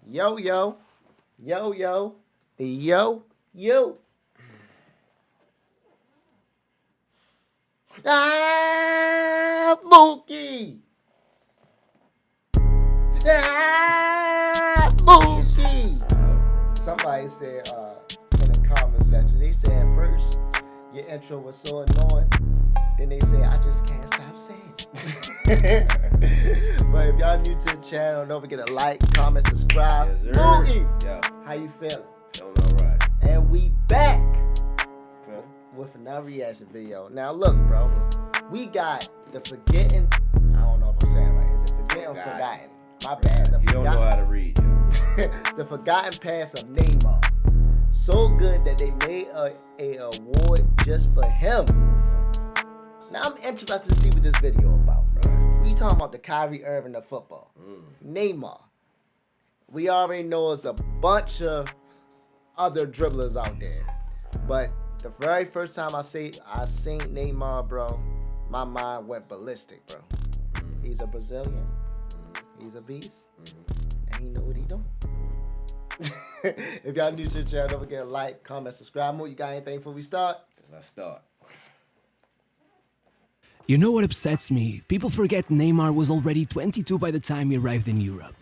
Yo, yo, yo, yo, yo, yo. Mookie. Mookie. Somebody said in the comment section, they said at first your intro was so annoying. Then they said, I just can't stop saying it. But if y'all new to the channel, don't forget to like, comment, subscribe. Yes, sir. Mookie, Yeah. how you feeling? Feeling alright. And we back Feeling? with another reaction video. Now look, bro, we got the forgetting. I don't know if I'm saying it right. Is it forgetting or forgotten? My bad. You don't know how to read, yo. The forgotten pass of Neymar. So good that they made a award just for him. Now I'm interested to see what this video about, bro. We talking about the Kyrie Irving of football. Neymar. We already know there's a bunch of other dribblers out there. But the very first time I seen Neymar, bro, my mind went ballistic, bro. He's a Brazilian. He's a beast. And he know what he doing. If y'all new to the channel, don't forget to like, comment, subscribe. Mo, you got anything before we start? Let's start. You know what upsets me? People forget Neymar was already 22 by the time he arrived in Europe.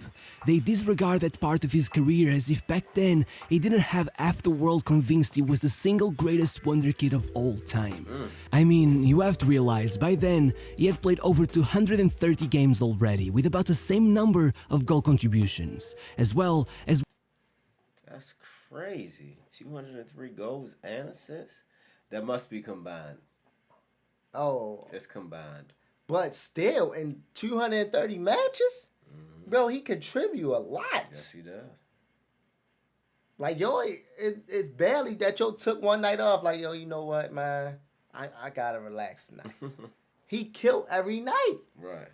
They disregard that part of his career as if back then he didn't have half the world convinced he was the single greatest wonder kid of all time. I mean, you have to realize, by then, he had played over 230 games already, with about the same number of goal contributions, as well as... That's crazy. 203 goals and assists? That must be combined. Oh, It's combined. but still, in 230 matches, bro, he contribute a lot. Yes, he does. Like, yo, it's barely that yo took one night off. Like, yo, you know what, man? I gotta relax tonight. He killed every night. Right.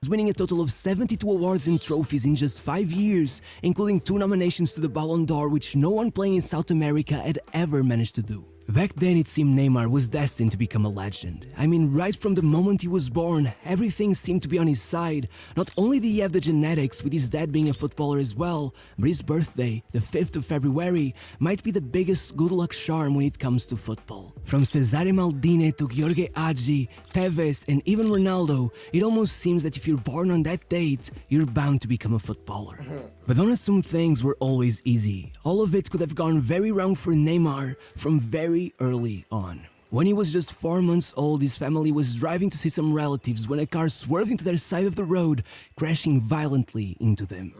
winning a total of 72 awards and trophies in just 5 years, including 2 nominations to the Ballon d'Or, which no one playing in South America had ever managed to do. Back then, it seemed Neymar was destined to become a legend. I mean, right from the moment he was born, everything seemed to be on his side. Not only did he have the genetics, with his dad being a footballer as well, but his birthday, the 5th of February, might be the biggest good luck charm when it comes to football. From Cesare Maldini to Jorge Aggi, Tevez, and even Ronaldo, it almost seems that if you're born on that date, you're bound to become a footballer. But don't assume things were always easy. All of it could have gone very wrong for Neymar from very early on. When he was just 4 months old, his family was driving to see some relatives when a car swerved into their side of the road, crashing violently into them.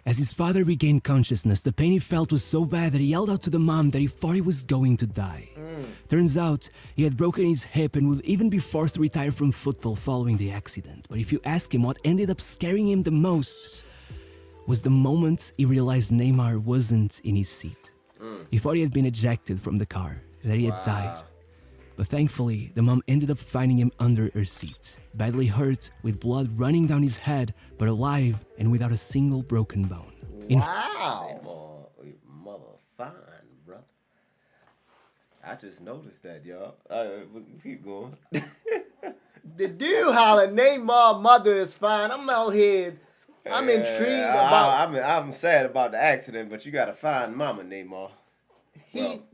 As his father regained consciousness, the pain he felt was so bad that he yelled out to the mom that he thought he was going to die. Turns out, he had broken his hip and would even be forced to retire from football following the accident. But if you ask him what ended up scaring him the most, was the moment he realized Neymar wasn't in his seat. He thought he had been ejected from the car, that he had died. But thankfully, the mom ended up finding him under her seat, badly hurt, with blood running down his head, but alive and without a single broken bone. Wow. Mother fine, brother. I just noticed that, y'all. Keep going. The dude holler, Neymar mother is fine. I'm out here. I'm intrigued about. I'm sad about the accident, but you gotta find Mama Neymar.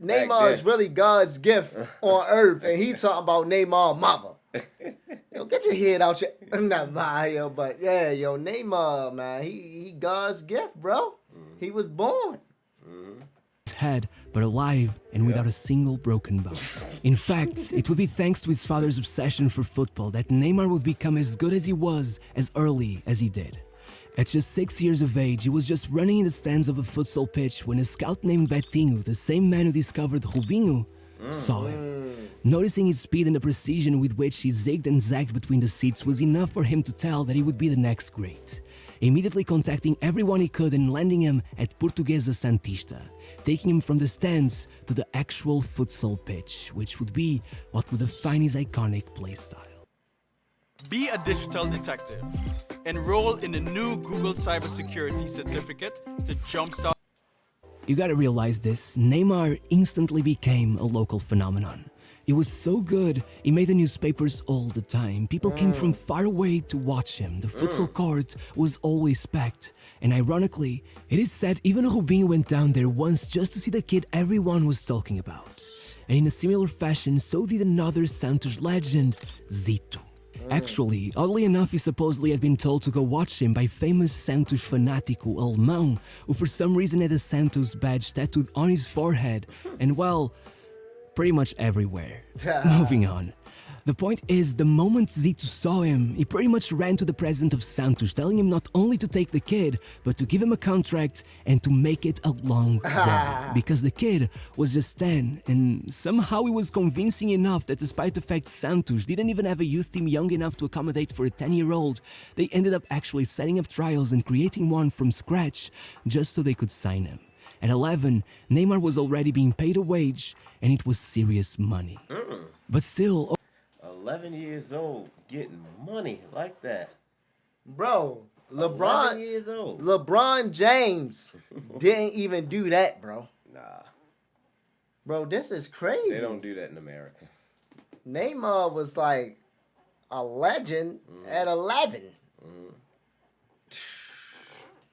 Neymar is really God's gift on earth, and he talking about Neymar mother. Yo, get your head out your not my yo, but yeah, yo, Neymar, man, he God's gift, bro. He was born. His head, but alive and without a single broken bone. In fact, it would be thanks to his father's obsession for football that Neymar would become as good as he was as early as he did. At just 6 years of age, he was just running in the stands of a futsal pitch when a scout named Betinho, the same man who discovered Rubinho, saw him. Noticing his speed and the precision with which he zigged and zagged between the seats was enough for him to tell that he would be the next great. Immediately contacting everyone he could and landing him at Portuguesa Santista, taking him from the stands to the actual futsal pitch, which would be what would define his iconic playstyle. Be a digital detective. Enroll in the new Google Cybersecurity Certificate to jumpstart. You gotta realize this, Neymar instantly became a local phenomenon. It was so good, it made the newspapers all the time. People came from far away to watch him. The futsal court was always packed. And ironically, it is said even Rubinho went down there once just to see the kid everyone was talking about. And in a similar fashion, so did another Santos legend, Zito. Actually, oddly enough, he supposedly had been told to go watch him by famous Santos fanático alemão, who for some reason had a Santos badge tattooed on his forehead, and well, pretty much everywhere. Moving on. The point is, the moment Zito saw him, he pretty much ran to the president of Santos, telling him not only to take the kid, but to give him a contract and to make it a long run. Because the kid was just 10, and somehow he was convincing enough that despite the fact Santos didn't even have a youth team young enough to accommodate for a 10-year-old, they ended up actually setting up trials and creating one from scratch just so they could sign him. At 11, Neymar was already being paid a wage, and it was serious money. But still... 11 years old, getting money like that. Bro, 11 years old. LeBron James didn't even do that, bro. Nah, Bro, this is crazy. they don't do that in America. Neymar was like a legend at 11.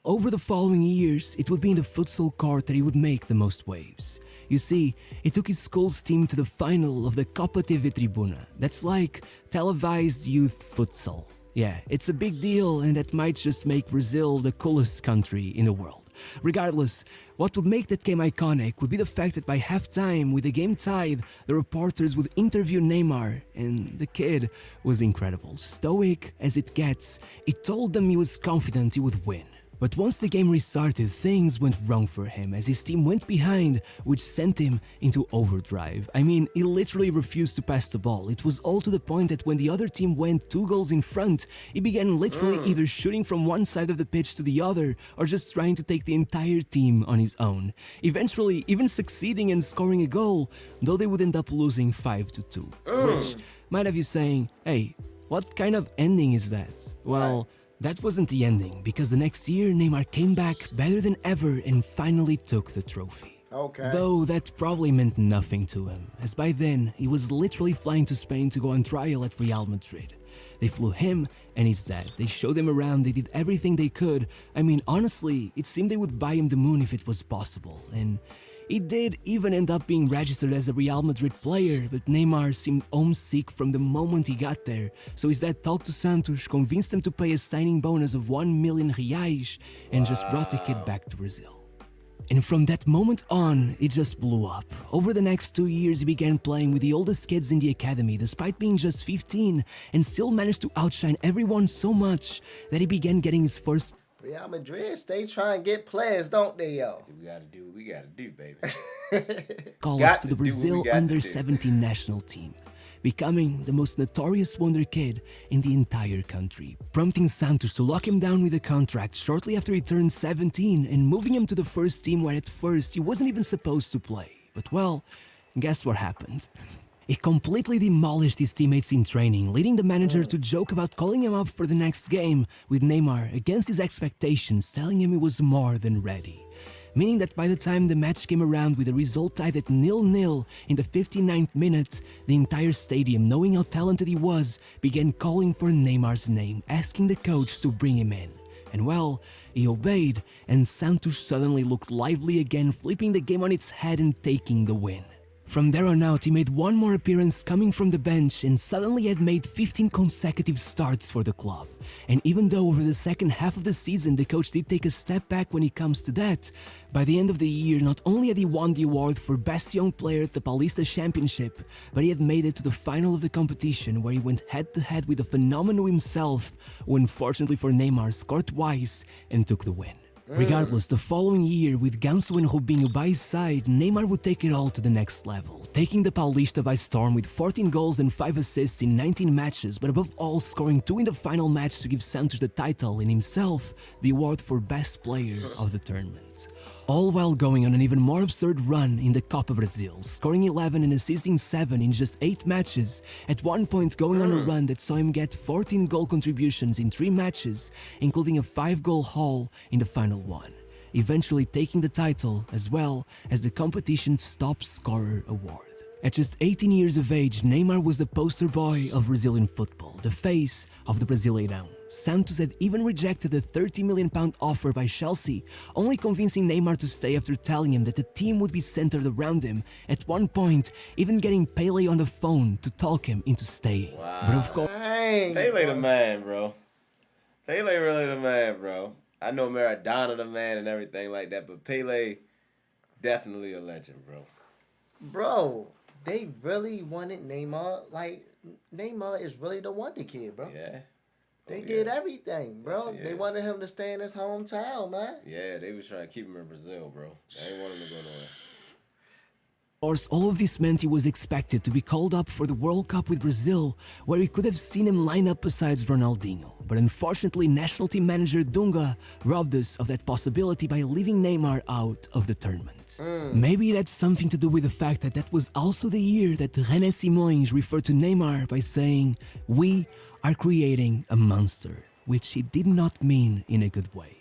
Over the following years, it would be in the futsal court that he would make the most waves. You see, he took his school's team to the final of the Copa TV Tribuna. That's like televised youth futsal. Yeah, it's a big deal, and that might just make Brazil the coolest country in the world. Regardless, what would make that game iconic would be the fact that by halftime, with the game tied, the reporters would interview Neymar, and the kid was incredible. Stoic as it gets, he told them he was confident he would win. But once the game restarted, things went wrong for him as his team went behind, which sent him into overdrive. I mean, he literally refused to pass the ball. It was all to the point that when the other team went 2 goals in front, he began literally either shooting from one side of the pitch to the other or just trying to take the entire team on his own. Eventually, even succeeding and scoring a goal, though they would end up losing 5-2. Which might have you saying, hey, what kind of ending is that? Well... that wasn't the ending, because the next year Neymar came back better than ever and finally took the trophy. Okay. Though that probably meant nothing to him, as by then he was literally flying to Spain to go on trial at Real Madrid. They flew him and his dad. They showed him around, they did everything they could. I mean, honestly, it seemed they would buy him the moon if it was possible, and he did even end up being registered as a Real Madrid player, but Neymar seemed homesick from the moment he got there, so his dad talked to Santos, convinced him to pay a signing bonus of 1 million reais, and just brought the kid back to Brazil. And from that moment on, it just blew up. Over the next 2 years, he began playing with the oldest kids in the academy, despite being just 15, and still managed to outshine everyone so much that he began getting his first Real Madrid, they try and get players, don't they, yo? We gotta do what we gotta do, baby. call-ups to the to do what we Brazil got to do. under-17 national team, becoming the most notorious wonder kid in the entire country, prompting Santos to lock him down with a contract shortly after he turned 17 and moving him to the first team where at first he wasn't even supposed to play. But well, guess what happened? He completely demolished his teammates in training, leading the manager to joke about calling him up for the next game, with Neymar against his expectations, telling him he was more than ready. Meaning that by the time the match came around with the result tied at 0-0 in the 59th minute, the entire stadium, knowing how talented he was, began calling for Neymar's name, asking the coach to bring him in. And well, he obeyed, and Santos suddenly looked lively again, flipping the game on its head and taking the win. From there on out, he made one more appearance coming from the bench and suddenly had made 15 consecutive starts for the club. And even though over the second half of the season the coach did take a step back when it comes to that, by the end of the year not only had he won the award for Best Young Player at the Paulista Championship, but he had made it to the final of the competition where he went head-to-head with the phenomenon himself, who unfortunately for Neymar scored twice and took the win. Regardless, the following year, with Ganso and Rubinho by his side, Neymar would take it all to the next level, taking the Paulista by storm with 14 goals and 5 assists in 19 matches, but above all scoring 2 in the final match to give Santos the title and himself the award for best player of the tournament. All while going on an even more absurd run in the Copa Brazil, scoring 11 and assisting 7 in just 8 matches, at one point going on a run that saw him get 14 goal contributions in 3 matches, including a 5-goal haul in the final one, eventually taking the title as well as the competition's top scorer award. At just 18 years of age, Neymar was the poster boy of Brazilian football, the face of the Brasileirão. Santos had even rejected the £30 million offer by Chelsea, only convincing Neymar to stay after telling him that the team would be centered around him, at one point even getting Pele on the phone to talk him into staying. Wow. But of course, Pele the man, bro. Pele really the man, bro. I know Maradona the man and everything like that, but Pele definitely a legend, bro. Bro, they really wanted Neymar. Like, Neymar is really the wonder kid, bro. Yeah. They did everything, bro. Yes, They wanted him to stay in his hometown, man. Yeah, they was trying to keep him in Brazil, bro. They didn't want him to go nowhere. all of this meant he was expected to be called up for the World Cup with Brazil, where we could have seen him line up besides Ronaldinho. But unfortunately, national team manager Dunga robbed us of that possibility by leaving Neymar out of the tournament. Maybe that's something to do with the fact that that was also the year that René Simões referred to Neymar by saying, "We are creating a monster," which he did not mean in a good way.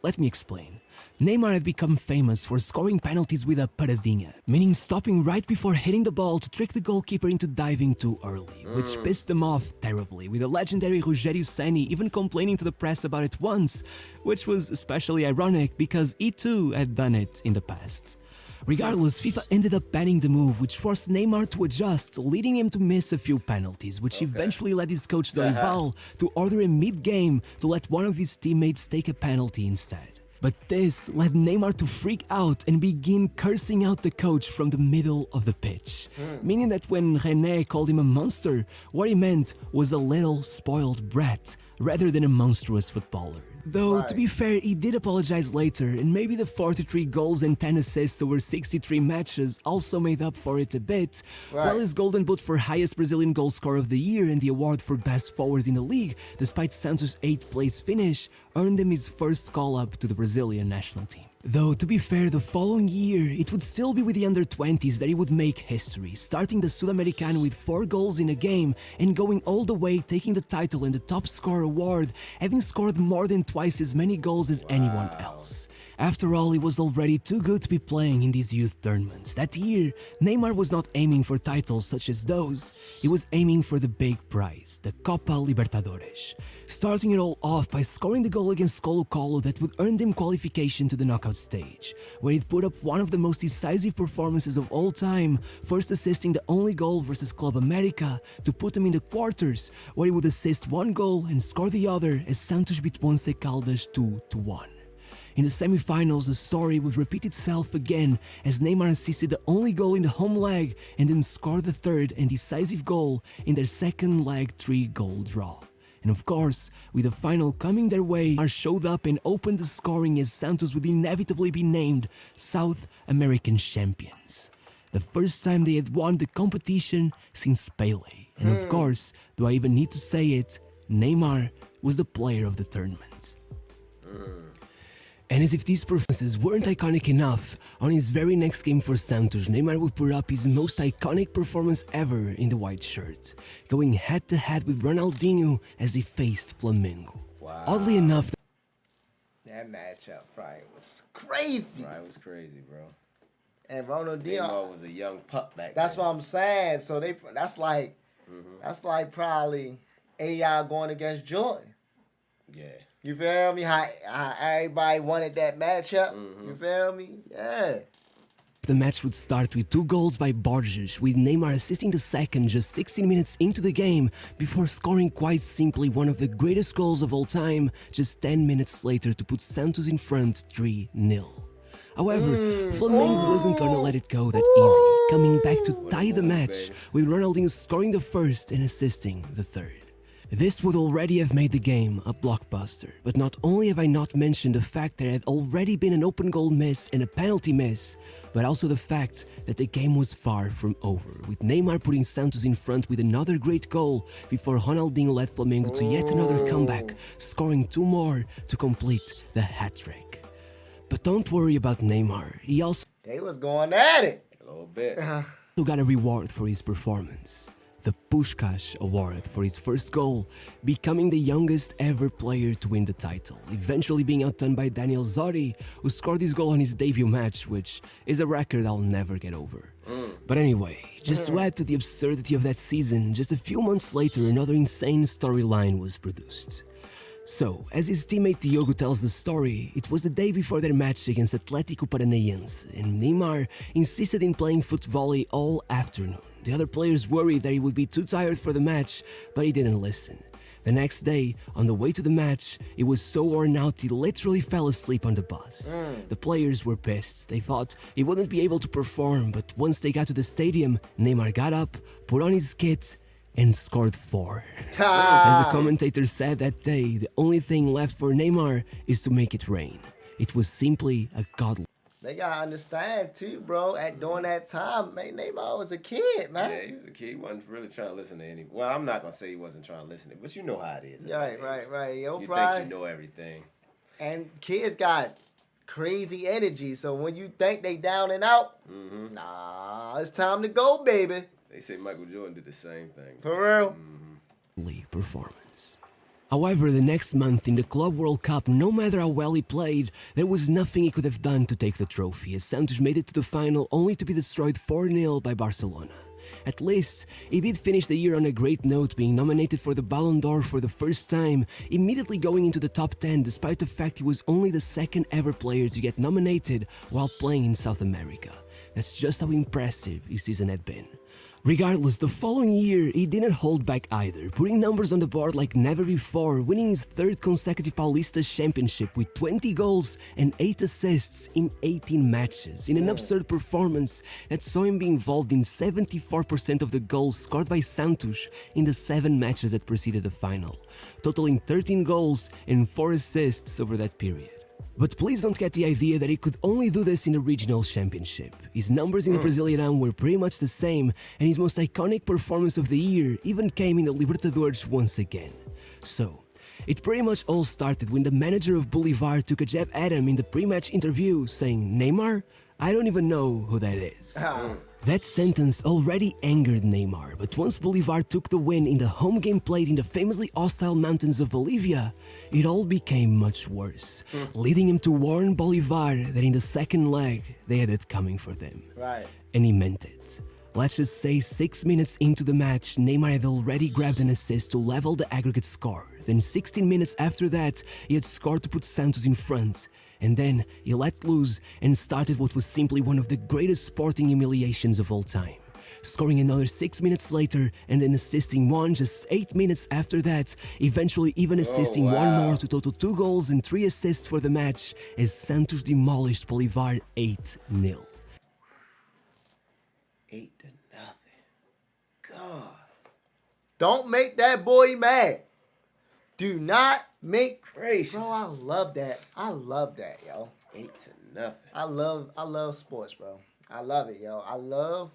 Let me explain. Neymar had become famous for scoring penalties with a paradinha, meaning stopping right before hitting the ball to trick the goalkeeper into diving too early, which pissed him off terribly, with the legendary Rogério Ceni even complaining to the press about it once, which was especially ironic because he too had done it in the past. Regardless, FIFA ended up banning the move, which forced Neymar to adjust, leading him to miss a few penalties, which eventually led his coach Dorival to order him mid-game to let one of his teammates take a penalty instead. But this led Neymar to freak out and begin cursing out the coach from the middle of the pitch. Meaning that when René called him a monster, what he meant was a little spoiled brat, rather than a monstrous footballer. Though, to be fair, he did apologize later, and maybe the 43 goals and 10 assists over 63 matches also made up for it a bit, while his golden boot for highest Brazilian goal scorer of the year and the award for best forward in the league, despite Santos' 8th place finish, earned him his first call-up to the Brazilian national team. Though, to be fair, the following year, it would still be with the under-20s that he would make history, starting the Sudamericano with 4 goals in a game and going all the way, taking the title and the top scorer award, having scored more than twice as many goals as anyone else. After all, he was already too good to be playing in these youth tournaments. That year, Neymar was not aiming for titles such as those, he was aiming for the big prize, the Copa Libertadores. Starting it all off by scoring the goal against Colo-Colo that would earn him qualification to the knockout stage, where he'd put up one of the most decisive performances of all time, first assisting the only goal versus Club America to put him in the quarters, where he would assist 1 goal and score the other as Santos beat Once Caldas 2-1. In the semi-finals, the story would repeat itself again as Neymar assisted the only goal in the home leg and then scored the third and decisive goal in their second leg 3-goal draw. And of course, with the final coming their way, Neymar showed up and opened the scoring as Santos would inevitably be named South American champions. The first time they had won the competition since Pele. And of course, do I even need to say it, Neymar was the player of the tournament. And as if these performances weren't iconic enough, on his very next game for Santos, Neymar would put up his most iconic performance ever in the white shirt, going head-to-head with Ronaldinho as they faced Flamengo. Wow. Oddly enough, That matchup probably was crazy. Right, it was crazy, bro. And Ronaldinho Neymar was a young pup back That's then. what I'm saying. So that's like probably AI going against Jordan. Yeah. You feel me? How everybody wanted that matchup. You feel me? Yeah. the match would start with 2 goals by Borges, with Neymar assisting the second just 16 minutes into the game before scoring quite simply one of the greatest goals of all time just 10 minutes later to put Santos in front 3-0. However, Flamengo wasn't gonna let it go that easy, coming back to tie the match, with Ronaldinho scoring the first and assisting the third. This would already have made the game a blockbuster, but not only have I not mentioned the fact there had already been an open goal miss and a penalty miss, but also the fact that the game was far from over, with Neymar putting Santos in front with another great goal before Ronaldinho led Flamengo to yet another comeback, scoring 2 more to complete the hat-trick. But don't worry about Neymar, he also They was going at it. A little bit. got a reward for his performance. The Puskás Award for his first goal, becoming the youngest ever player to win the title, eventually being outdone by Daniel Zorri, who scored his goal on his debut match, which is a record I'll never get over. But anyway, just to add to the absurdity of that season, just a few months later another insane storyline was produced. So, as his teammate Diogo tells the story, it was the day before their match against Atlético Paranaense, and Neymar insisted in playing foot volley all afternoon. The other players worried that he would be too tired for the match, but he didn't listen. The next day, on the way to the match, he was so worn out he literally fell asleep on the bus. The players were pissed. They thought he wouldn't be able to perform, but once they got to the stadium, Neymar got up, put on his kit, and scored 4. As the commentator said that day, the only thing left for Neymar is to make it rain. It was simply a godly. They gotta understand too, bro. During that time, man, Neymar was a kid, man. Yeah, he was a kid. He wasn't really trying to listen to any. Well, I'm not gonna say he wasn't trying to listen to, but you know how it is. Right. Yo, you pride. think you know everything. And kids got crazy energy, so when you think they down and out, nah, it's time to go, baby. They say Michael Jordan did the same thing. For real. Performance. However, the next month in the Club World Cup, no matter how well he played, there was nothing he could have done to take the trophy, as Santos made it to the final only to be destroyed 4-0 by Barcelona. At least, he did finish the year on a great note, being nominated for the Ballon d'Or for the first time, immediately going into the top 10 despite the fact he was only the second ever player to get nominated while playing in South America. That's just how impressive his season had been. Regardless, the following year, he didn't hold back either, putting numbers on the board like never before, winning his 3rd consecutive Paulista championship with 20 goals and 8 assists in 18 matches, in an absurd performance that saw him be involved in 74% of the goals scored by Santos in the 7 matches that preceded the final, totaling 13 goals and 4 assists over that period. But please don't get the idea that he could only do this in the regional championship. His numbers in the Brasileirão were pretty much the same, and his most iconic performance of the year even came in the Libertadores once again. So, it pretty much all started when the manager of Bolívar took a jab at him in the pre-match interview, saying, "Neymar, I don't even know who that is." That sentence already angered Neymar, but once Bolívar took the win in the home game played in the famously hostile mountains of Bolivia, it all became much worse, leading him to warn Bolívar that in the second leg, they had it coming for them. Right. And he meant it. Let's just say 6 minutes into the match, Neymar had already grabbed an assist to level the aggregate score. Then 16 minutes after that, he had scored to put Santos in front. And then he let loose and started what was simply one of the greatest sporting humiliations of all time. Scoring another 6 minutes later and then assisting one just 8 minutes after that, eventually even assisting one more to total 2 goals and 3 assists for the match as Santos demolished Bolívar 8-0. 8-0. God. Don't make that boy mad. Do not make Gracious. Bro, I love that. I love that, yo. 8-0. I love sports, bro. I love it, yo. I love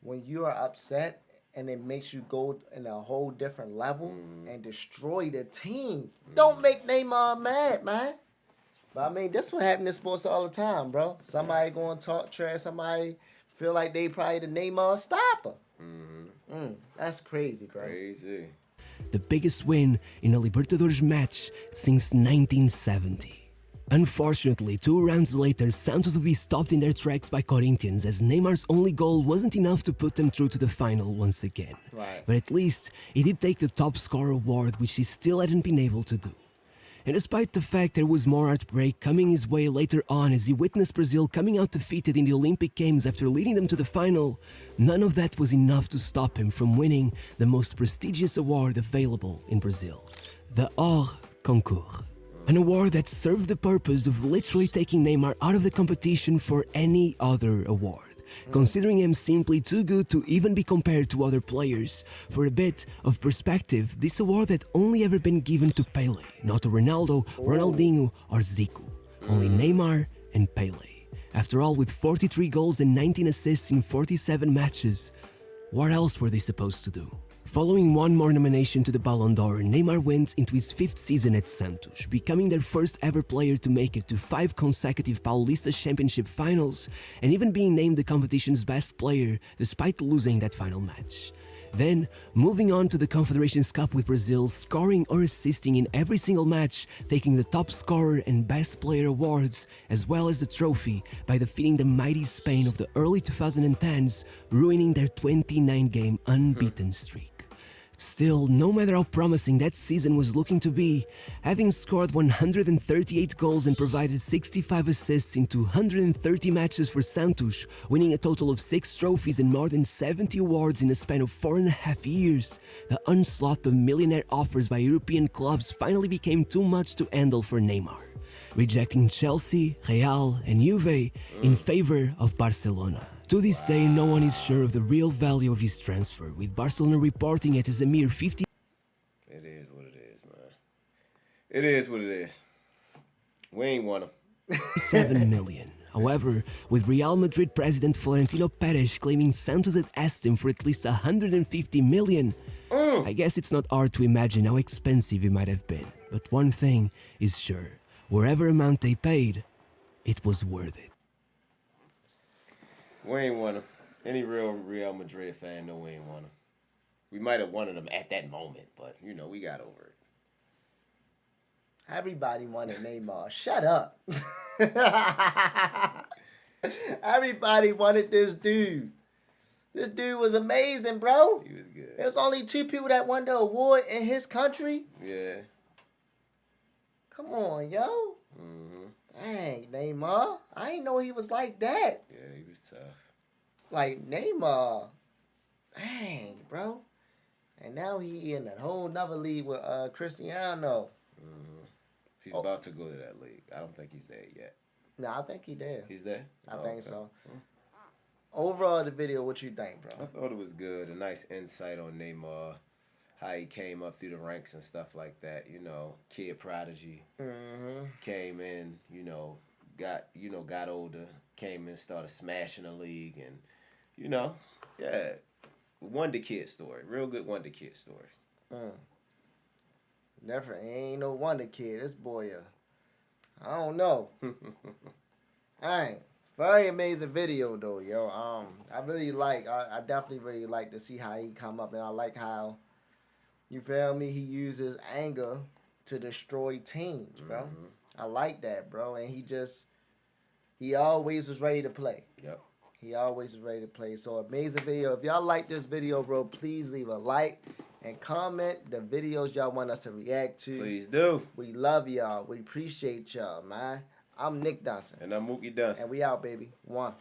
when you are upset and it makes you go in a whole different level and destroy the team. Don't make Neymar mad, man. But I mean, that's what happens in sports all the time, bro. Somebody going to talk trash. Somebody feel like they probably the Neymar stopper. That's crazy, bro. Crazy. The biggest win in a Libertadores match since 1970. Unfortunately, 2 rounds later, Santos would be stopped in their tracks by Corinthians as Neymar's only goal wasn't enough to put them through to the final once again. Right. But at least he did take the top scorer award, which he still hadn't been able to do. And despite the fact there was more heartbreak coming his way later on as he witnessed Brazil coming out defeated in the Olympic Games after leading them to the final, none of that was enough to stop him from winning the most prestigious award available in Brazil, the Hors Concours. An award that served the purpose of literally taking Neymar out of the competition for any other award, considering him simply too good to even be compared to other players. For a bit of perspective, this award had only ever been given to Pelé, not to Ronaldo, Ronaldinho, or Zico. Only Neymar and Pelé. After all, with 43 goals and 19 assists in 47 matches, what else were they supposed to do? Following one more nomination to the Ballon d'Or, Neymar went into his 5th season at Santos, becoming their first ever player to make it to 5 consecutive Paulista Championship finals, and even being named the competition's best player despite losing that final match. Then, moving on to the Confederations Cup with Brazil, scoring or assisting in every single match, taking the top scorer and best player awards, as well as the trophy, by defeating the mighty Spain of the early 2010s, ruining their 29-game unbeaten streak. Still, no matter how promising that season was looking to be, having scored 138 goals and provided 65 assists in 230 matches for Santos, winning a total of 6 trophies and more than 70 awards in a span of 4.5 years, the onslaught of millionaire offers by European clubs finally became too much to handle for Neymar, rejecting Chelsea, Real and Juve in favor of Barcelona. To this day, no one is sure of the real value of his transfer, with Barcelona reporting it as a mere 50. It is what it is, man. It is what it is. We ain't want him. 7 million. However, with Real Madrid president Florentino Perez claiming Santos had asked him for at least 150 million, I guess it's not hard to imagine how expensive it might have been. But one thing is sure, whatever amount they paid, it was worth it. We ain't want him. Any real Real Madrid fan know we ain't want him. We might have wanted him at that moment, but, you know, we got over it. Everybody wanted Neymar. Shut up. Everybody wanted this dude. This dude was amazing, bro. He was good. There's only 2 people that won the award in his country. Yeah. Come on, yo. Dang, Neymar. I didn't know he was like that. Yeah, he was tough. Like, Neymar. Dang, bro. And now he in a whole nother league with Cristiano. He's about to go to that league. I don't think he's there yet. No, I think he there. He's there? I think so. Overall, the video, what you think, bro? I thought it was good. A nice insight on Neymar. How he came up through the ranks and stuff like that. You know, kid prodigy. Came in, got older. Came in, started smashing the league. And, yeah. Wonder Kid story. Real good Wonder Kid story. Definitely ain't no wonder kid. This boy, I don't know. Very amazing video though, yo. I definitely really like to see how he come up, and I like how, you feel me, he uses anger to destroy teams, bro. I like that, bro. And he always was ready to play. Yep. He always was ready to play. So amazing video. If y'all like this video, bro, please leave a like and comment the videos y'all want us to react to. Please do. We love y'all. We appreciate y'all, man. I'm Nick DUNSON. And I'm Mookie DUNSON. And we out, baby. 1.